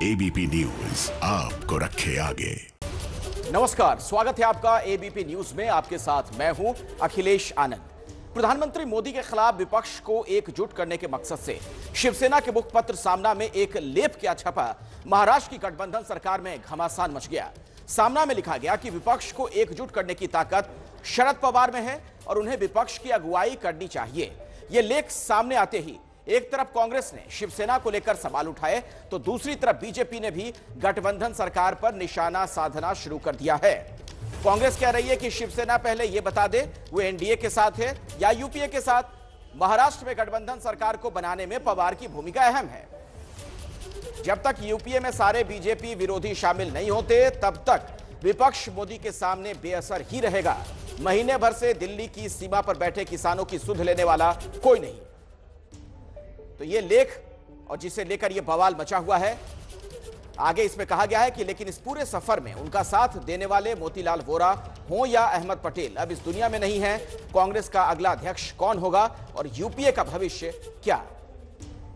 ABP news आपको रखे आगे। नमस्कार, स्वागत है आपका एबीपी न्यूज में। आपके साथ मैं हूं अखिलेश आनंद। प्रधानमंत्री मोदी के खिलाफ विपक्ष को एकजुट करने के मकसद से शिवसेना के मुखपत्र सामना में एक लेप क्या छपा, महाराष्ट्र की गठबंधन सरकार में घमासान मच गया। सामना में लिखा गया कि विपक्ष को एकजुट करने की ताकत शरद पवार में है और उन्हें विपक्ष की अगुवाई करनी चाहिए। यह लेख सामने आते ही एक तरफ कांग्रेस ने शिवसेना को लेकर सवाल उठाए तो दूसरी तरफ बीजेपी ने भी गठबंधन सरकार पर निशाना साधना शुरू कर दिया है। कांग्रेस कह रही है कि शिवसेना पहले यह बता दे वो एनडीए के साथ है या यूपीए के साथ। महाराष्ट्र में गठबंधन सरकार को बनाने में पवार की भूमिका अहम है। जब तक यूपीए में सारे बीजेपी विरोधी शामिल नहीं होते तब तक विपक्ष मोदी के सामने बेअसर ही रहेगा। महीने भर से दिल्ली की सीमा पर बैठे किसानों की सुध लेने वाला कोई नहीं। तो ये लेख और जिसे लेकर यह बवाल मचा हुआ है, आगे इसमें कहा गया है कि लेकिन इस पूरे सफर में उनका साथ देने वाले मोतीलाल वोरा हो या अहमद पटेल अब इस दुनिया में नहीं है। कांग्रेस का अगला अध्यक्ष कौन होगा और यूपीए का भविष्य क्या,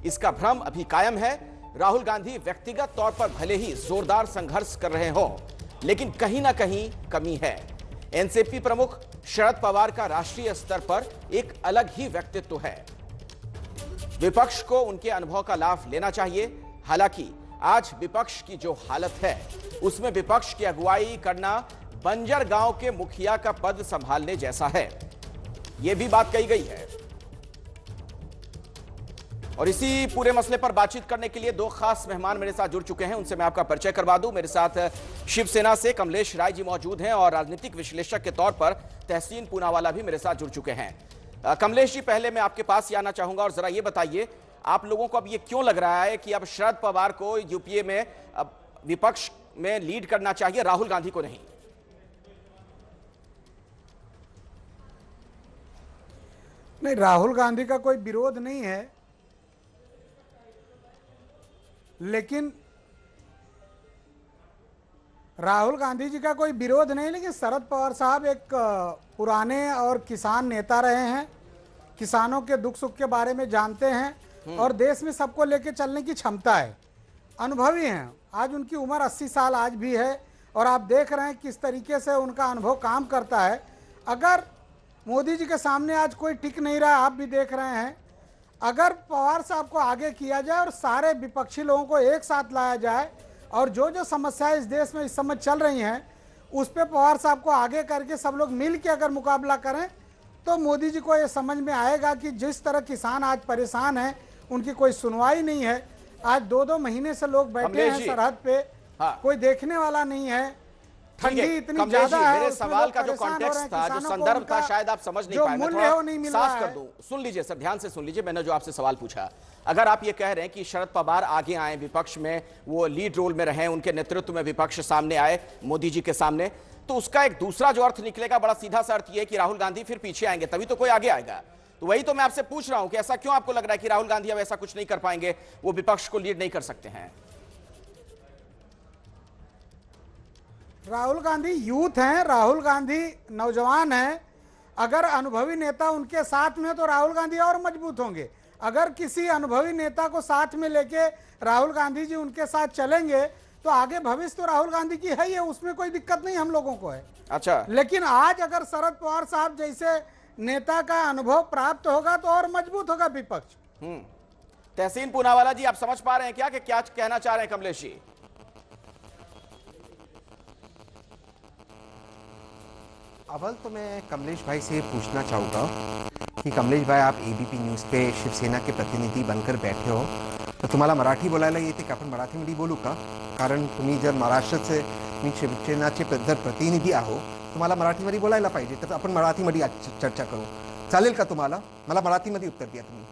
इसका भ्रम अभी कायम है। राहुल गांधी व्यक्तिगत तौर पर भले ही जोरदार संघर्ष कर रहे हो, लेकिन कहीं ना कहीं कमी है। एनसीपी प्रमुख शरद पवार का राष्ट्रीय स्तर पर एक अलग ही व्यक्तित्व है। विपक्ष को उनके अनुभव का लाभ लेना चाहिए। हालांकि आज विपक्ष की जो हालत है उसमें विपक्ष की अगुवाई करना बंजर गांव के मुखिया का पद संभालने जैसा है, यह भी बात कही गई है। और इसी पूरे मसले पर बातचीत करने के लिए दो खास मेहमान मेरे साथ जुड़ चुके हैं, उनसे मैं आपका परिचय करवा दूं। मेरे साथ शिवसेना से कमलेश राय जी मौजूद हैं और राजनीतिक विश्लेषक के तौर पर तहसीन पूनावाला भी मेरे साथ जुड़ चुके हैं। कमलेश जी, पहले मैं आपके पास ही आना चाहूंगा और जरा ये बताइए, आप लोगों को अब ये क्यों लग रहा है कि अब शरद पवार को यूपीए में अब विपक्ष में लीड करना चाहिए, राहुल गांधी को नहीं? नहीं, राहुल गांधी का कोई विरोध नहीं है, लेकिन राहुल गांधी जी का कोई विरोध नहीं, लेकिन शरद पवार साहब एक पुराने और किसान नेता रहे हैं, किसानों के दुख सुख के बारे में जानते हैं और देश में सबको लेके चलने की क्षमता है, अनुभवी हैं। आज उनकी उम्र 80 साल आज भी है और आप देख रहे हैं किस तरीके से उनका अनुभव काम करता है। अगर मोदी जी के सामने आज कोई टिक नहीं रहा, आप भी देख रहे हैं, अगर पवार साहब को आगे किया जाए और सारे विपक्षी लोगों को एक साथ लाया जाए और जो जो समस्याएं इस देश में इस समय चल रही हैं उस पर पवार साहब को आगे करके सब लोग मिल के अगर मुकाबला करें तो मोदी जी को ये समझ में आएगा कि जिस तरह किसान आज परेशान हैं, उनकी कोई सुनवाई नहीं है। आज 2-2 महीने से लोग बैठे हैं सरहद पे, कोई देखने वाला नहीं है। ठंडी इतनी ज्यादा है। मेरे सवाल का जो कॉन्टेक्स्ट था, जो संदर्भ था, शायद आप समझ नहीं पाए। मैं थोड़ा साफ कर दूं, सुन लीजिए सर, ध्यान से सुन लीजिए। मैंने जो आपसे सवाल पूछा, अगर आप ये कह रहे हैं कि शरद पवार आगे आए, विपक्ष में वो लीड रोल में रहे, उनके नेतृत्व में विपक्ष सामने आए मोदी जी के सामने, तो उसका एक दूसरा जो अर्थ निकलेगा, बड़ा सीधा सा अर्थ ये है कि राहुल गांधी फिर पीछे आएंगे, तभी तो कोई आगे आएगा। तो वही तो मैं आपसे पूछ रहा हूं कि ऐसा क्यों आपको लग रहा है कि राहुल गांधी अब ऐसा कुछ नहीं कर पाएंगे, वो विपक्ष को लीड नहीं कर सकते हैं? राहुल गांधी यूथ हैं, राहुल गांधी नौजवान हैं। अगर अनुभवी नेता उनके साथ में तो राहुल गांधी और मजबूत होंगे। अगर किसी अनुभवी नेता को साथ में लेके राहुल गांधी जी उनके साथ चलेंगे तो आगे भविष्य तो राहुल गांधी की है ही है, उसमें कोई दिक्कत नहीं हम लोगों को है। अच्छा, लेकिन आज अगर शरद पवार साहब जैसे नेता का अनुभव प्राप्त होगा तो और मजबूत होगा विपक्ष। तहसीन पूनावाला जी, आप समझ पा रहे हैं क्या कि क्या कहना चाह रहे हैं कमलेश जी? अव्वल तो मैं कमलेश भाई से पूछना चाहूँगा की कमलेश भाई, आप एबीपी न्यूज पे शिवसेना के प्रतिनिधी बनकर बैठे हो, तर तुम्हाला मराठी बोलायला येते का? आपण मराठीमध्ये बोलू का? कारण तुम्ही जर महाराष्ट्राचे, मी शिवसेनाचे जर प्रतिनिधी आहो, तुम्हाला मराठीमध्ये बोलायला पाहिजे, तर आपण मराठीमध्ये चर्चा करू, चालेल का तुम्हाला? मला मराठीमध्ये उत्तर द्या तुम्ही।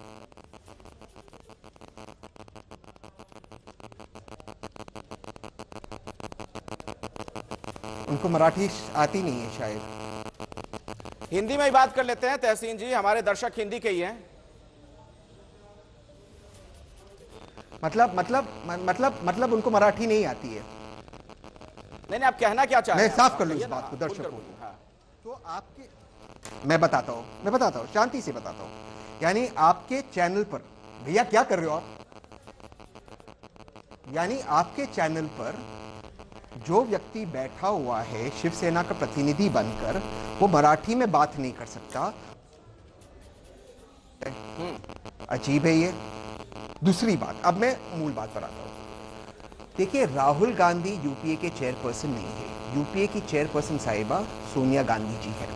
उनको मराठी आती नहीं है शायद। हिंदी में ही बात कर लेते हैं तहसीन जी, हमारे दर्शक हिंदी के ही हैं। मतलब उनको मराठी नहीं आती है। नहीं, आप कहना क्या चाह रहे हैं? मैं साफ कर लूं इस बात को दर्शकों को। तो आपके मैं बताता हूं, शांति से बताता हूं। यानी आपके चैनल पर, भैया क्या कर रहे हो आप? यानी आपके चैनल पर जो व्यक्ति बैठा हुआ है शिवसेना का प्रतिनिधि बनकर, वो मराठी में बात नहीं कर सकता। अजीब है ये। दूसरी बात, अब मैं मूल बात पर आता हूं। देखिए, राहुल गांधी यूपीए के चेयरपर्सन नहीं है। यूपीए की चेयरपर्सन साहिबा सोनिया गांधी जी है।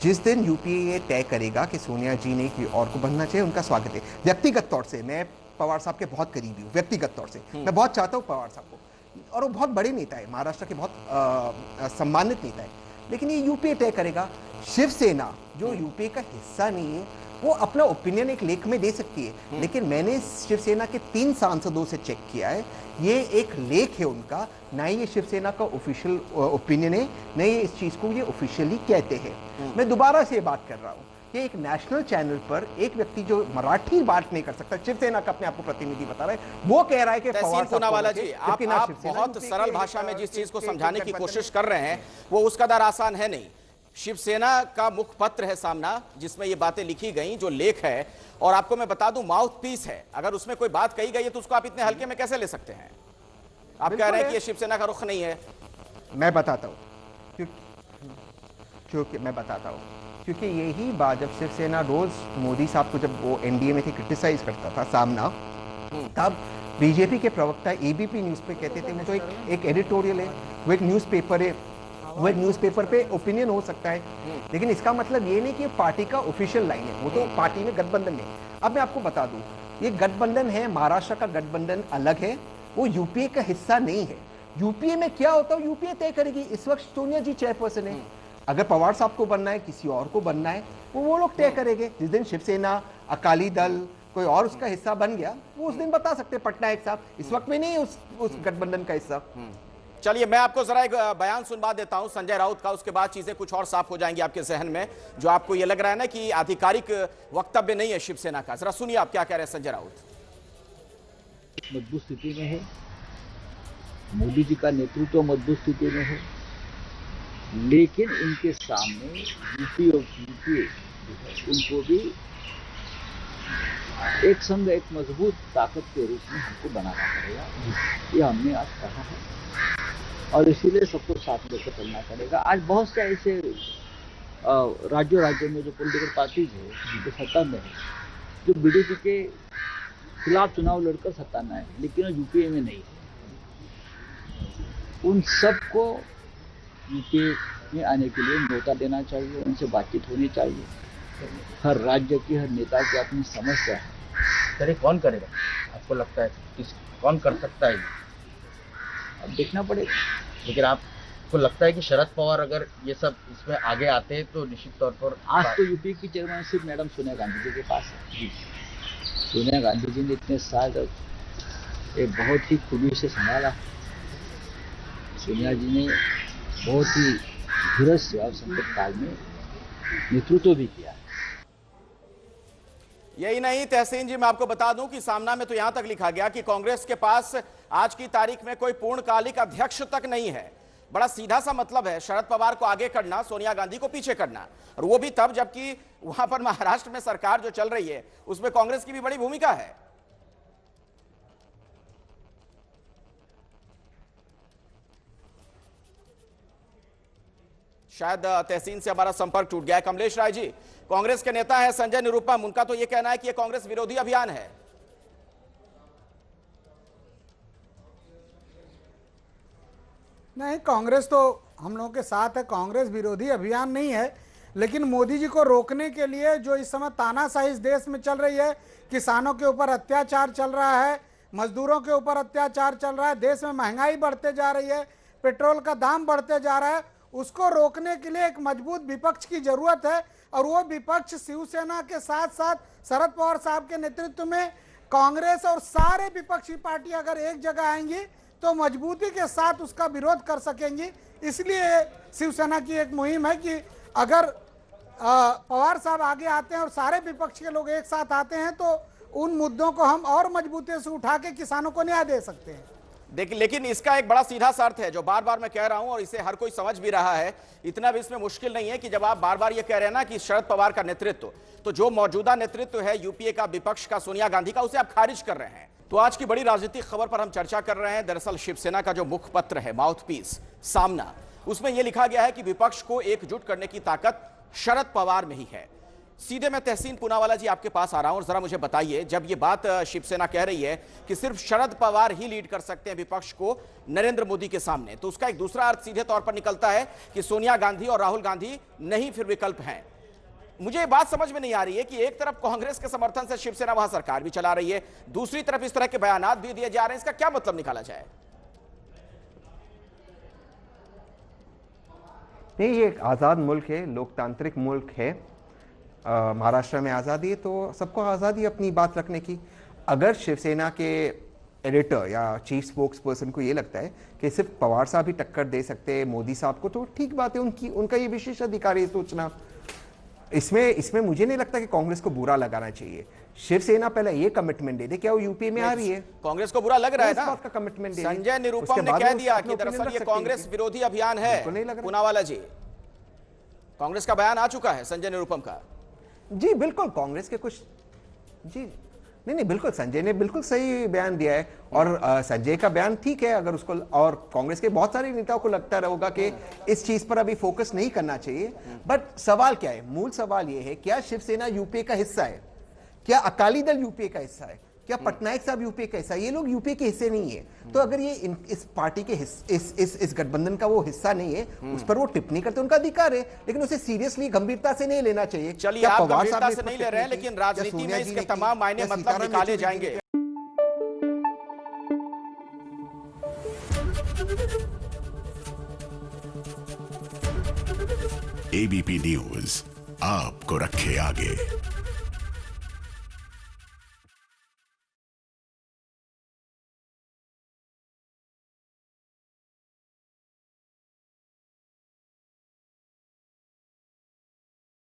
जिस दिन यूपीए ये तय करेगा कि सोनिया जी ने कोई और को बनना चाहिए, उनका स्वागत है। व्यक्तिगत तौर से मैं पवार साहब के बहुत करीबी हूँ, व्यक्तिगत तौर से मैं बहुत चाहता हूँ पवार साहब को, और वो बहुत बड़े नेता है, महाराष्ट्र के बहुत सम्मानित नेता है। लेकिन ये यूपीए तय करेगा। शिवसेना जो यूपीए का हिस्सा नहीं है, वो अपना ओपिनियन एक लेख में दे सकती है। लेकिन मैंने शिवसेना के 3 सांसदों से चेक किया है, ये एक लेख है उनका, ना ही ये शिवसेना का ऑफिशियल ओपिनियन है, न ये इस चीज को ये ऑफिशियली कहते हैं। मैं दोबारा से ये बात कर रहा हूँ कि एक नेशनल चैनल पर एक व्यक्ति जो मराठी बात नहीं कर सकता, शिवसेना का अपने आप को प्रतिनिधि बता रहा है, वो कह रहा है कि तहसीन पूनावाला जी, आप बहुत सरल भाषा में जिस चीज को समझाने की कोशिश कर रहे हैं वो उस कदर आसान है नहीं। शिवसेना का मुखपत्र है सामना, जिसमें ये बातें लिखी गई, जो लेख है, और आपको मैं बता दूं माउथ पीस है। अगर उसमें कोई बात कही गई है तो उसको आप इतने हल्के में कैसे ले सकते हैं? आप कह रहे हैं कि ये शिवसेना का रुख नहीं है। मैं बताता हूं, क्योंकि मैं बताता हूं, क्योंकि यही बात जब शिवसेना रोज मोदी साहब को, जब वो एनडीए में थे, क्रिटिसाइज करता था सामना, तब बीजेपी के प्रवक्ता एबीपी न्यूज पे कहते थे वो तो एक एडिटोरियल है, वो एक न्यूज़पेपर है, वो एक न्यूज़पेपर पे ओपिनियन हो सकता है, लेकिन इसका मतलब ये नहीं कि पार्टी का ऑफिशियल लाइन है। वो तो पार्टी में गठबंधन है। अब मैं आपको बता दूं, ये गठबंधन है, महाराष्ट्र का गठबंधन अलग है, वो यूपीए का हिस्सा नहीं है। यूपीए में क्या होता है यूपीए तय करेगी। इस वक्त सोनिया जी चेयरपर्सन है, अगर पवार साहब को बनना है, किसी और को बनना है, वो लोग तय करेंगे। जिस दिन शिवसेना, अकाली दल, कोई और उसका हिस्सा बन गया, वो उस दिन बता सकते हैं पटनायक साहब। इस वक्त में नहीं है उस गठबंधन का हिस्सा। चलिए, मैं आपको जरा एक बयान सुनवा देता हूं संजय राउत का, उसके बाद चीजें कुछ और साफ हो जाएंगी आपके जहन में। जो आपको ये लग रहा है ना कि आधिकारिक वक्तव्य नहीं है शिवसेना का, जरा सुनिए आप क्या कह रहे हैं संजय राउत। मजबूत स्थिति में है, मोदी जी का नेतृत्व मजबूत स्थिति में है, लेकिन इनके सामने यूपीए उनको भी एक संग, एक मजबूत ताकत के रूप में हमको बनाना पड़ेगा। ये हमने आज कहा है और इसीलिए सबको साथ लेकर चलना पड़ेगा। आज बहुत से ऐसे राज्यों में जो पॉलिटिकल पार्टीज है जो सत्ता में है, जो बीजेपी के खिलाफ चुनाव लड़कर सत्ता में है, लेकिन यूपीए में नहीं है, उन सबको यूपीए में आने के लिए न्योता देना चाहिए, उनसे बातचीत होनी चाहिए। हर राज्य की, हर नेता की अपनी समस्या है। सर ये कौन करेगा आपको लगता है, कौन कर सकता है? अब देखना पड़ेगा। लेकिन आपको लगता है कि शरद पवार अगर ये सब इसमें आगे आते हैं तो निश्चित तौर पर आज तो यूपी की चेयरमैनशिप मैडम सोनिया गांधी जी के पास है। जी, सोनिया गांधी जी ने इतने साल तक एक बहुत ही खूबी से संभाला। सोनिया जी ने बहुत ही धीरज से और संकट काल में नेतृत्व भी किया। यही नहीं तहसीन जी, मैं आपको बता दूं कि सामना में तो यहां तक लिखा गया कि कांग्रेस के पास आज की तारीख में कोई पूर्णकालिक अध्यक्ष तक नहीं है। बड़ा सीधा सा मतलब है, शरद पवार को आगे करना, सोनिया गांधी को पीछे करना, और वो भी तब जबकि वहां पर महाराष्ट्र में सरकार जो चल रही है उसमें कांग्रेस की भी बड़ी भूमिका है। शायद तहसीन से हमारा संपर्क टूट गया है। कमलेश राय जी, कांग्रेस के नेता है संजय निरुपम, उनका तो यह कहना है कि यह कांग्रेस विरोधी अभियान है। नहीं, कांग्रेस तो हम लोगों के साथ है, कांग्रेस विरोधी अभियान नहीं है, लेकिन मोदी जी को रोकने के लिए जो इस समय तानाशाही इस देश में चल रही है, किसानों के ऊपर अत्याचार चल रहा है, मजदूरों के ऊपर अत्याचार चल रहा है, देश में महंगाई बढ़ते जा रही है, पेट्रोल का दाम बढ़ते जा रहा है, उसको रोकने के लिए एक मजबूत विपक्ष की जरूरत है। और वो विपक्ष शिवसेना के साथ साथ शरद पवार साहब के नेतृत्व में कांग्रेस और सारे विपक्षी पार्टी अगर एक जगह आएंगी तो मजबूती के साथ उसका विरोध कर सकेंगी। इसलिए शिवसेना की एक मुहिम है कि अगर पवार साहब आगे आते हैं और सारे विपक्ष के लोग एक साथ आते हैं तो उन मुद्दों को हम और मजबूती से उठा के किसानों को न्याय दे सकते हैं। देखिए, लेकिन इसका एक बड़ा सीधा सा अर्थ है जो बार बार मैं कह रहा हूं और इसे हर कोई समझ भी रहा है। इतना भी इसमें मुश्किल नहीं है कि जब आप बार बार ये कह रहे हैं ना कि शरद पवार का नेतृत्व, तो जो मौजूदा नेतृत्व है यूपीए का, विपक्ष का, सोनिया गांधी का, उसे आप खारिज कर रहे हैं। तो आज की बड़ी राजनीतिक खबर पर हम चर्चा कर रहे हैं। दरअसल शिवसेना का जो मुखपत्र है, माउथपीस सामना, उसमें यह लिखा गया है कि विपक्ष को एकजुट करने की ताकत शरद पवार में ही है। सीधे मैं तहसीन पूनावाला जी आपके पास आ रहा हूं और जरा मुझे बताइए, जब ये बात शिवसेना कह रही है कि सिर्फ शरद पवार ही लीड कर सकते हैं विपक्ष को नरेंद्र मोदी के सामने, तो उसका एक दूसरा अर्थ सीधे तौर पर निकलता है कि सोनिया गांधी और राहुल गांधी नहीं फिर विकल्प हैं। मुझे ये बात समझ में नहीं आ रही है कि एक तरफ कांग्रेस के समर्थन से शिवसेना वहां सरकार भी चला रही है, दूसरी तरफ इस तरह के बयानात भी दिए जा रहे हैं, इसका क्या मतलब निकाला जाए? नहीं, ये एक आज़ाद मुल्क है, लोकतांत्रिक मुल्क है। महाराष्ट्र में आज़ादी है तो सबको आज़ादी अपनी बात रखने की। अगर शिवसेना के एडिटर या चीफ स्पोक्स पर्सन को ये लगता है कि सिर्फ पवार साहब ही टक्कर दे सकते हैं मोदी साहब को, तो ठीक बात है, उनका ये विशेष अधिकार है सोचना। इसमें मुझे नहीं लगता कि कांग्रेस को बुरा लगाना चाहिए। शिवसेना पहले ये कमिटमेंट दे दे, क्या वो यूपी में आ रही है? कांग्रेस को बुरा लग रहा है ना? बात का कमिटमेंट दे। संजय निरुपम ने कह दिया कि दरअसल ये कांग्रेस विरोधी अभियान है। पूनावाला जी, कांग्रेस का बयान आ चुका है संजय निरुपम का। जी बिल्कुल, कांग्रेस के कुछ जी नहीं, बिल्कुल संजय ने बिल्कुल सही बयान दिया है। और संजय का बयान ठीक है, अगर उसको, और कांग्रेस के बहुत सारे नेताओं को लगता रहेगा कि इस चीज पर अभी फोकस नहीं करना चाहिए। बट सवाल क्या है? मूल सवाल यह है, क्या शिवसेना यूपीए का हिस्सा है? क्या अकाली दल यूपीए का हिस्सा है? क्या पटनायक साहब यूपीए का हिस्सा है? ये लोग यूपीए के हिस्से नहीं है। तो अगर ये इस पार्टी के इस गठबंधन का वो हिस्सा नहीं है, उस पर वो टिप्पणी करते, उनका अधिकार है, लेकिन उसे सीरियसली गंभीरता से नहीं लेना चाहिए। चलिए, आप गंभीरता से नहीं ले रहे हैं, लेकिन राजनीति में इसके तमाम मायने मतलब निकाले जाएंगे। एबीपी न्यूज आपको रखे आगे।